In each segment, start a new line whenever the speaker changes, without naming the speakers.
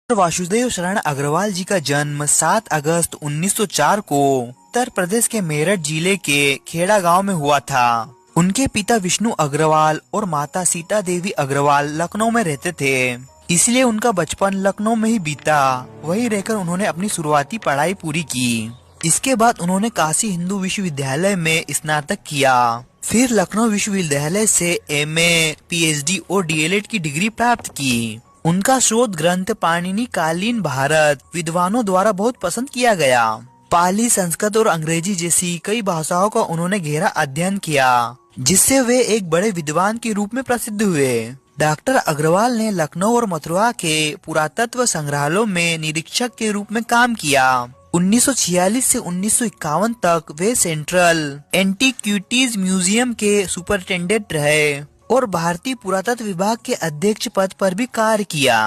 वासुदेव शरण अग्रवाल जी का जन्म 7 अगस्त 1904 को उत्तर प्रदेश के मेरठ जिले के खेड़ा गांव में हुआ था। उनके पिता विष्णु अग्रवाल और माता सीता देवी अग्रवाल लखनऊ में रहते थे, इसलिए उनका बचपन लखनऊ में ही बीता। वहीं रहकर उन्होंने अपनी शुरुआती पढ़ाई पूरी की। इसके बाद उन्होंने काशी हिंदू विश्वविद्यालय में स्नातक किया। फिर लखनऊ विश्वविद्यालय से एमए, पीएचडी और डीएलएड की डिग्री प्राप्त की। उनका शोध ग्रंथ पाणिनि कालीन भारत विद्वानों द्वारा बहुत पसंद किया गया। पाली, संस्कृत और अंग्रेजी जैसी कई भाषाओं का उन्होंने गहरा अध्ययन किया, जिससे वे एक बड़े विद्वान के रूप में प्रसिद्ध हुए। डॉक्टर अग्रवाल ने लखनऊ और मथुरा के पुरातत्व संग्रहालयों में निरीक्षक के रूप में काम किया। 1946 से 1951 तक वे सेंट्रल एंटीक्विटीज म्यूजियम के सुपरिटेंडेंट रहे और भारतीय पुरातत्व विभाग के अध्यक्ष पद पर भी कार्य किया।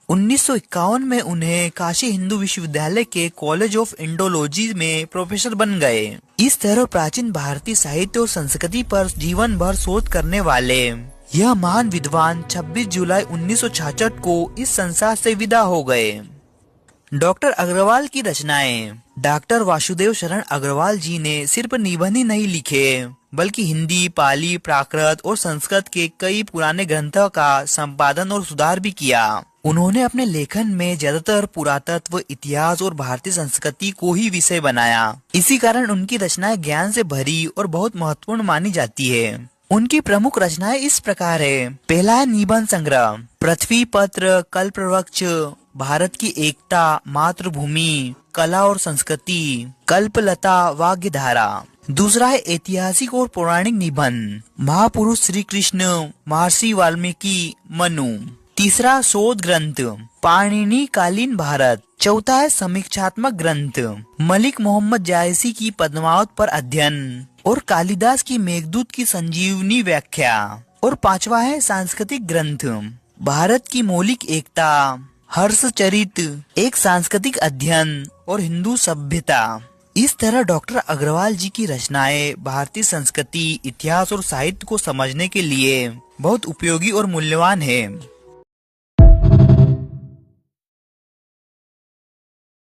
1951 में उन्हें काशी हिंदू विश्वविद्यालय के कॉलेज ऑफ इंडोलॉजी में प्रोफेसर बन गए। इस तरह प्राचीन भारतीय साहित्य और संस्कृति पर जीवन भर शोध करने वाले यह महान विद्वान 26 जुलाई 1966 को इस संसार से विदा हो गए। डॉक्टर अग्रवाल की रचनाएं। डॉक्टर वासुदेव शरण अग्रवाल जी ने सिर्फ निबंध ही नहीं लिखे, बल्कि हिंदी, पाली, प्राकृत और संस्कृत के कई पुराने ग्रंथों का संपादन और सुधार भी किया। उन्होंने अपने लेखन में ज्यादातर पुरातत्व, इतिहास और भारतीय संस्कृति को ही विषय बनाया। इसी कारण उनकी रचनाएं ज्ञान से भरी और बहुत महत्वपूर्ण मानी जाती है। उनकी प्रमुख रचनाएं इस प्रकार है। पहला है निबंध संग्रह, पृथ्वी पत्र, कल्पवृक्ष, भारत की एकता, मातृभूमि, कला और संस्कृति, कल्पलता, वाग्धारा। दूसरा है ऐतिहासिक और पौराणिक निबंध, महापुरुष श्री कृष्ण, महर्षि वाल्मीकि, मनु। तीसरा शोध ग्रंथ, पाणिनि कालीन भारत। चौथा है समीक्षात्मक ग्रंथ, मलिक मोहम्मद जायसी की पद्मावत पर अध्ययन और कालिदास की मेघदूत की संजीवनी व्याख्या। और पांचवा है सांस्कृतिक ग्रंथ, भारत की मौलिक एकता, हर्षचरित, एक सांस्कृतिक अध्ययन और हिंदू सभ्यता। इस तरह डॉक्टर अग्रवाल जी की रचनाएं भारतीय संस्कृति, इतिहास और साहित्य को समझने के लिए बहुत उपयोगी और मूल्यवान है।